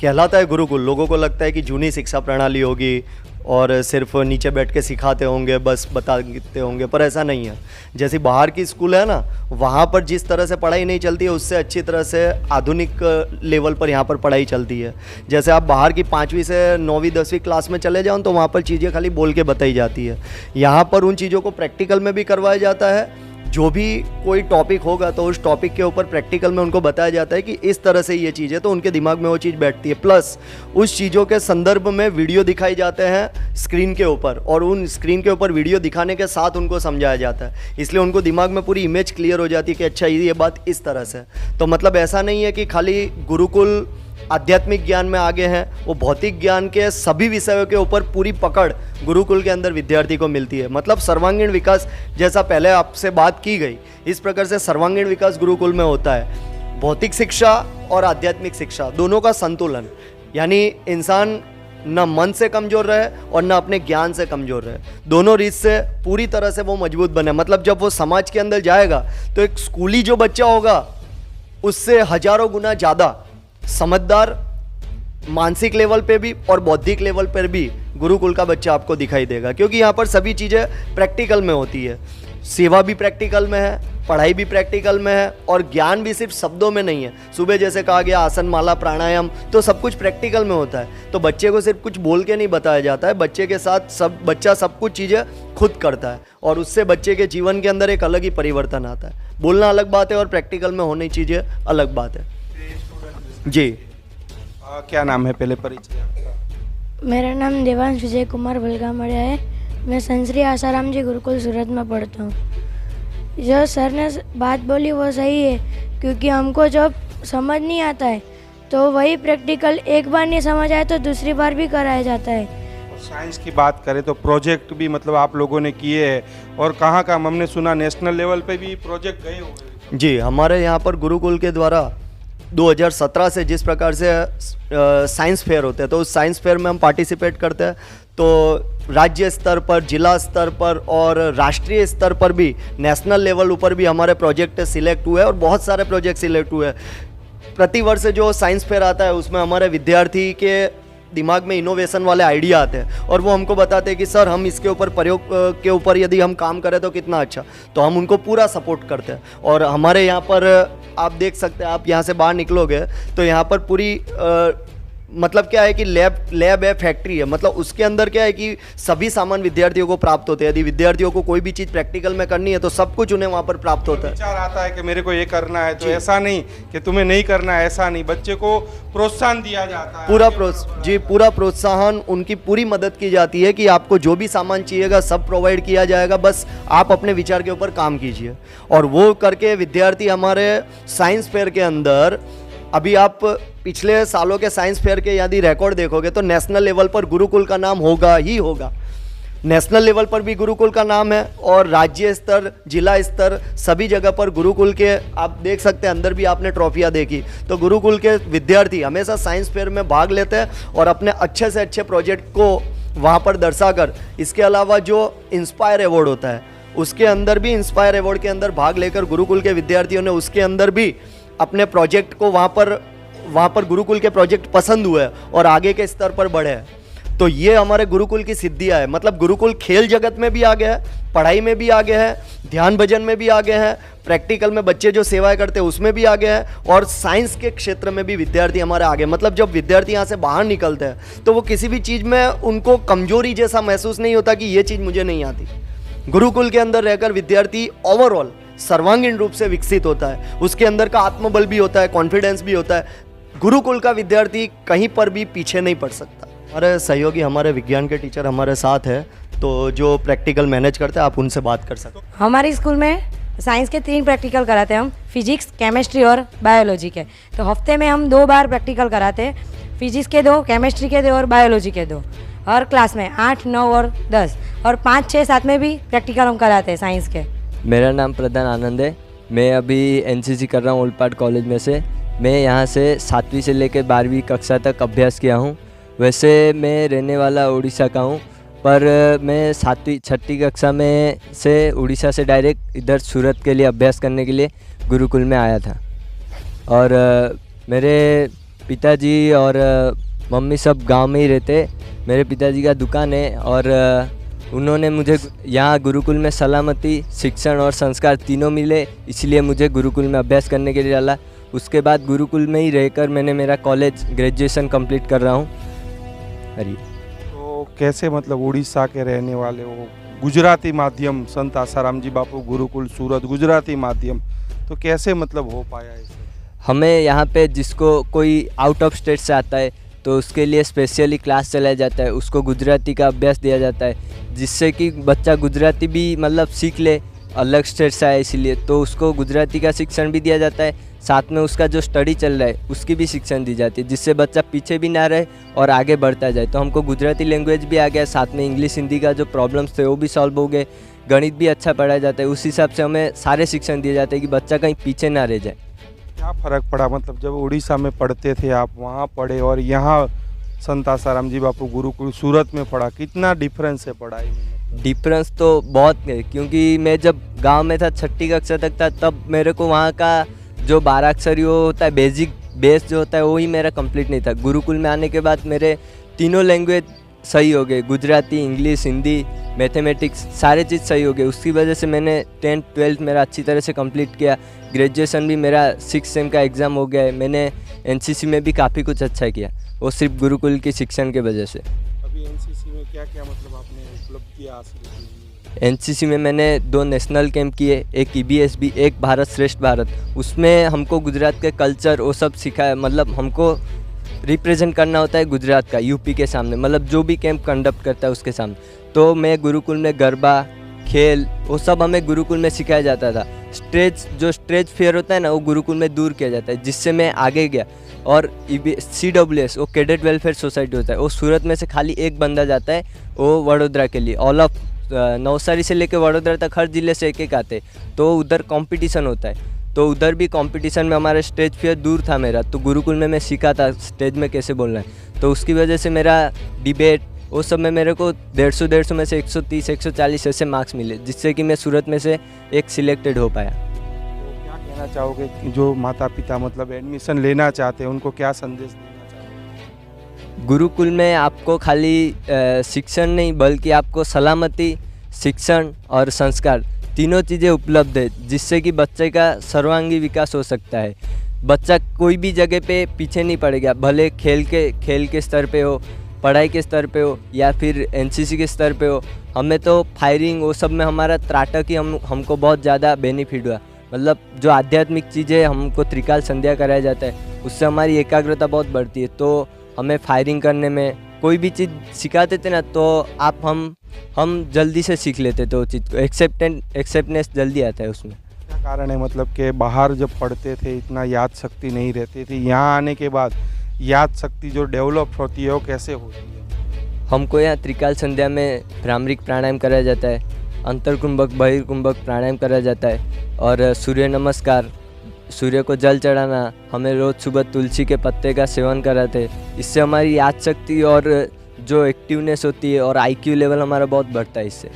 कहलाता है गुरुकुल, लोगों को लगता है कि जूनी शिक्षा प्रणाली होगी और सिर्फ नीचे बैठ के सिखाते होंगे, बस बताते होंगे, पर ऐसा नहीं है। जैसे बाहर की स्कूल है ना, वहाँ पर जिस तरह से पढ़ाई नहीं चलती है उससे अच्छी तरह से आधुनिक लेवल पर यहाँ पर पढ़ाई चलती है। जैसे आप बाहर की 5वीं से 9वीं 10वीं क्लास में चले जाओ तो वहाँ पर चीज़ें खाली बोल के बताई जाती है। यहाँ पर उन चीज़ों को प्रैक्टिकल में भी करवाया जाता है। जो भी कोई टॉपिक होगा तो उस टॉपिक के ऊपर प्रैक्टिकल में उनको बताया जाता है कि इस तरह से ये चीज़ है, तो उनके दिमाग में वो चीज़ बैठती है। प्लस उस चीज़ों के संदर्भ में वीडियो दिखाई जाते हैं स्क्रीन के ऊपर, और उन स्क्रीन के ऊपर वीडियो दिखाने के साथ उनको समझाया जाता है, इसलिए उनको दिमाग में पूरी इमेज क्लियर हो जाती है कि अच्छा ये बात इस तरह से। तो मतलब ऐसा नहीं है कि खाली गुरुकुल आध्यात्मिक ज्ञान में आगे हैं, वो भौतिक ज्ञान के सभी विषयों के ऊपर पूरी पकड़ गुरुकुल के अंदर विद्यार्थी को मिलती है। मतलब सर्वांगीण विकास, जैसा पहले आपसे बात की गई, इस प्रकार से सर्वांगीण विकास गुरुकुल में होता है। भौतिक शिक्षा और आध्यात्मिक शिक्षा दोनों का संतुलन, यानी इंसान न मन से कमज़ोर रहे और न अपने ज्ञान से कमज़ोर रहे, दोनों रीत से पूरी तरह से वो मजबूत बने। मतलब जब वो समाज के अंदर जाएगा तो एक स्कूली जो बच्चा होगा उससे हजारों गुना ज़्यादा समझदार, मानसिक लेवल पे भी और बौद्धिक लेवल पर भी गुरुकुल का बच्चा आपको दिखाई देगा, क्योंकि यहाँ पर सभी चीज़ें प्रैक्टिकल में होती है। सेवा भी प्रैक्टिकल में है, पढ़ाई भी प्रैक्टिकल में है, और ज्ञान भी सिर्फ शब्दों में नहीं है। सुबह जैसे कहा गया आसन, माला, प्राणायाम, तो सब कुछ प्रैक्टिकल में होता है। तो बच्चे को सिर्फ कुछ बोल के नहीं बताया जाता है, बच्चे के साथ बच्चा सब कुछ चीज़ें खुद करता है, और उससे बच्चे के जीवन के अंदर एक अलग ही परिवर्तन आता है। बोलना अलग बात है और प्रैक्टिकल में होनी चीज़ें अलग बात है। जी क्या नाम है, पहले परिचय आपका? मेरा नाम देवांश विजय कुमार बलगामड़िया है। मैं संश्री आसाराम जी गुरुकुल सूरत में पढ़ता हूँ। जो सर ने बात बोली वो सही है, क्योंकि हमको जब समझ नहीं आता है तो वही प्रैक्टिकल एक बार नहीं समझ आए तो दूसरी बार भी कराया जाता है। साइंस की बात करें तो प्रोजेक्ट भी मतलब आप लोगों ने किए हैं, और कहाँ हमने सुना नेशनल लेवल पे भी प्रोजेक्ट गए हुए। जी, हमारे यहाँ पर गुरुकुल के द्वारा 2017 से जिस प्रकार से साइंस फेयर होते हैं, तो उस साइंस फेयर में हम पार्टिसिपेट करते हैं। तो राज्य स्तर पर, जिला स्तर पर और राष्ट्रीय स्तर पर भी, नेशनल लेवल ऊपर भी हमारे प्रोजेक्ट सिलेक्ट हुए और बहुत सारे प्रोजेक्ट सिलेक्ट हुए। प्रतिवर्ष जो साइंस फेयर आता है उसमें हमारे विद्यार्थी के दिमाग में इनोवेशन वाले आइडिया आते हैं, और वो हमको बताते हैं कि सर हम इसके ऊपर प्रयोग के ऊपर यदि हम काम करें तो कितना अच्छा। तो हम उनको पूरा सपोर्ट करते हैं। और हमारे यहाँ पर आप देख सकते हैं, आप यहाँ से बाहर निकलोगे तो यहाँ पर पूरी मतलब क्या है कि लैब है, फैक्ट्री है। मतलब उसके अंदर क्या है कि सभी सामान विद्यार्थियों को प्राप्त होते हैं। यदि विद्यार्थियों को कोई भी चीज़ प्रैक्टिकल में करनी है तो सब कुछ उन्हें वहाँ पर प्राप्त होता है। विचार आता है कि मेरे को ये करना है, तो ऐसा नहीं कि तुम्हें नहीं करना है, ऐसा नहीं। बच्चे को प्रोत्साहन दिया जाता है, पूरा प्रोत्साहन, उनकी पूरी मदद की जाती है कि आपको जो भी सामान चाहिएगा सब प्रोवाइड किया जाएगा, बस आप अपने विचार के ऊपर काम कीजिए। और वो करके विद्यार्थी हमारे साइंस फेयर के अंदर, अभी आप पिछले सालों के साइंस फेयर के यदि रिकॉर्ड देखोगे तो नेशनल लेवल पर गुरुकुल का नाम होगा ही होगा। नेशनल लेवल पर भी गुरुकुल का नाम है, और राज्य स्तर, जिला स्तर, सभी जगह पर गुरुकुल के आप देख सकते हैं। अंदर भी आपने ट्रॉफियाँ देखी। तो गुरुकुल के विद्यार्थी हमेशा साइंस फेयर में भाग लेते हैं और अपने अच्छे से अच्छे प्रोजेक्ट को वहाँ पर दर्शाकर, इसके अलावा जो इंस्पायर अवार्ड होता है उसके अंदर भी, इंस्पायर अवार्ड के अंदर भाग लेकर गुरुकुल के विद्यार्थियों ने उसके अंदर भी अपने प्रोजेक्ट को वहाँ पर गुरुकुल के प्रोजेक्ट पसंद हुए और आगे के स्तर पर बढ़े। तो ये हमारे गुरुकुल की सिद्धियाँ है। मतलब गुरुकुल खेल जगत में भी आगे है, पढ़ाई में भी आगे है, ध्यान भजन में भी आगे है, प्रैक्टिकल में बच्चे जो सेवाएं करते हैं उसमें भी आगे है, और साइंस के क्षेत्र में भी विद्यार्थी हमारे आगे। मतलब जब विद्यार्थी यहाँ से बाहर निकलते हैं तो वो किसी भी चीज़ में उनको कमजोरी जैसा महसूस नहीं होता कि ये चीज़ मुझे नहीं आती। गुरुकुल के अंदर रहकर विद्यार्थी ओवरऑल सर्वांगीण रूप से विकसित होता है, उसके अंदर का आत्मबल भी होता है, कॉन्फिडेंस भी होता है। गुरुकुल का विद्यार्थी कहीं पर भी पीछे नहीं पड़ सकता। हमारे सहयोगी, हमारे विज्ञान के टीचर हमारे साथ है, तो जो प्रैक्टिकल मैनेज करते हैं आप उनसे बात कर सकते हो। हमारे स्कूल में साइंस के 3 प्रैक्टिकल कराते हैं हम, फिजिक्स, केमिस्ट्री और बायोलॉजी के। तो हफ्ते में हम 2 बार प्रैक्टिकल कराते हैं, फिजिक्स के 2, केमिस्ट्री के 2 और बायोलॉजी के 2। हर क्लास में 8, 9 और 10 और 5, 6, 7 में भी प्रैक्टिकल हम कराते हैं साइंस के। मेरा नाम प्रधान आनंद है। मैं अभी एनसीसी कर रहा हूँ ओल्ड पार्ट कॉलेज में से। मैं यहाँ से 7वीं से लेकर 12वीं कक्षा तक अभ्यास किया हूँ। वैसे मैं रहने वाला उड़ीसा का हूँ, पर मैं 6वीं कक्षा में से उड़ीसा से डायरेक्ट इधर सूरत के लिए अभ्यास करने के लिए गुरुकुल में आया था। और मेरे पिताजी और मम्मी सब गांव में ही रहते। मेरे पिताजी का दुकान है और उन्होंने मुझे यहाँ गुरुकुल में सलामती, शिक्षण और संस्कार तीनों मिले, इसलिए मुझे गुरुकुल में अभ्यास करने के लिए डाला। उसके बाद गुरुकुल में ही रहकर मैंने मेरा कॉलेज ग्रेजुएशन कंप्लीट कर रहा हूँ। अरे तो कैसे मतलब उड़ीसा के रहने वाले हो, गुजराती माध्यम संत आसाराम जी बापू गुरुकुल सूरत गुजराती माध्यम, तो कैसे मतलब हो पाया इसे? हमें यहाँ पे जिसको कोई आउट ऑफ स्टेट से आता है तो उसके लिए स्पेशली क्लास चलाया जाता है, उसको गुजराती का अभ्यास दिया जाता है, जिससे कि बच्चा गुजराती भी मतलब सीख ले, अलग स्टेट से आया इसीलिए, तो उसको गुजराती का शिक्षण भी दिया जाता है। साथ में उसका जो स्टडी चल रहा है उसकी भी शिक्षण दी जाती है, जिससे बच्चा पीछे भी ना रहे और आगे बढ़ता जाए। तो हमको गुजराती लैंग्वेज भी आ गया, साथ में इंग्लिश हिंदी का जो प्रॉब्लम्स थे वो भी सॉल्व हो गए, गणित भी अच्छा पढ़ाया जाता है। उस हिसाब से हमें सारे शिक्षण दिए जाते हैं कि बच्चा कहीं पीछे ना रह जाए। क्या फ़र्क पड़ा मतलब जब उड़ीसा में पढ़ते थे आप, वहाँ पढ़े और यहाँ संत आसाराम जी बापू गुरुकुल सूरत में पढ़ा, कितना डिफरेंस है पढ़ाई में? डिफरेंस तो बहुत है, क्योंकि मैं जब गांव में था 6ठी कक्षा तक था, तब मेरे को वहाँ का जो 12 अक्षरी वो होता है बेसिक बेस जो होता है वो ही मेरा कंप्लीट नहीं था। गुरुकुल में आने के बाद मेरे तीनों लैंग्वेज सही हो गए, गुजराती, इंग्लिश, हिंदी, मैथमेटिक्स, सारे चीज़ सही हो गए। उसकी वजह से मैंने 10th 12th मेरा अच्छी तरह से कंप्लीट किया। ग्रेजुएशन भी मेरा 6 सेम का एग्ज़ाम हो गया है। मैंने एनसीसी में भी काफ़ी कुछ अच्छा किया, वो सिर्फ गुरुकुल की शिक्षण के वजह से। अभी एनसीसी में क्या क्या मतलब आपने उपलब्धियाँ हासिल की? एनसीसी में मैंने 2 नेशनल कैंप किए, एक ईबीएसबी, एक भारत श्रेष्ठ भारत। उसमें हमको गुजरात के कल्चर वो सब सिखाया, मतलब हमको रिप्रेजेंट करना होता है गुजरात का यूपी के सामने, मतलब जो भी कैंप कंडक्ट करता है उसके सामने। तो मैं गुरुकुल में गरबा, खेल, वो सब हमें गुरुकुल में सिखाया जाता था। स्टेज फेयर होता है ना, वो गुरुकुल में दूर किया जाता है, जिससे मैं आगे गया। और CWS वो कैडेट वेलफेयर सोसाइटी होता है, वो सूरत में से खाली एक बंदा जाता है, वो वडोदरा के लिए। ऑल ऑफ नवसारी से लेकर वडोदरा तक हर ज़िले से एक आते, तो उधर कंपटीशन होता है। तो उधर भी कंपटीशन में हमारा स्टेज फेयर दूर था मेरा, तो गुरुकुल में मैं सीखा था स्टेज में कैसे बोलना है। तो उसकी वजह से मेरा डिबेट वो सब में मेरे को 150 में से 130 140 ऐसे मार्क्स मिले, जिससे कि मैं सूरत में से एक सिलेक्टेड हो पाया। तो क्या कहना चाहोगे कि जो माता पिता मतलब एडमिशन लेना चाहते हैं उनको क्या संदेश देना चाहोगे? गुरुकुल में आपको खाली शिक्षण नहीं बल्कि आपको सलामती, शिक्षण और संस्कार तीनों चीज़ें उपलब्ध है, जिससे कि बच्चे का सर्वांगी विकास हो सकता है। बच्चा कोई भी जगह पे पीछे नहीं पड़ेगा, भले खेल के स्तर पे हो, पढ़ाई के स्तर पे हो या फिर एनसीसी के स्तर पे हो। हमें तो फायरिंग वो सब में हमारा त्राटक ही हमको बहुत ज़्यादा बेनिफिट हुआ। मतलब जो आध्यात्मिक चीज़ें हमको त्रिकाल संध्या कराया जाता है, उससे हमारी एकाग्रता बहुत बढ़ती है। तो हमें फायरिंग करने में कोई भी चीज़ सिखाते थे ना, तो हम जल्दी से सीख लेते थे वो चीज़ को, एक्सेप्टनेस जल्दी आता है उसमें। क्या कारण है मतलब कि बाहर जब पढ़ते थे इतना याद शक्ति नहीं रहती थी, यहाँ आने के बाद याद शक्ति जो डेवलप होती है वो कैसे होती है? हमको यहाँ त्रिकाल संध्या में भ्रामरिक प्राणायाम कराया जाता है, अंतर्कुंभक बहिर्कुंभक प्राणायाम कराया जाता है, और सूर्य नमस्कार, सूर्य को जल चढ़ाना, हमें रोज़ सुबह तुलसी के पत्ते का सेवन कराते हैं। इससे हमारी याद शक्ति और जो एक्टिवनेस होती है और IQ लेवल हमारा बहुत बढ़ता है इससे।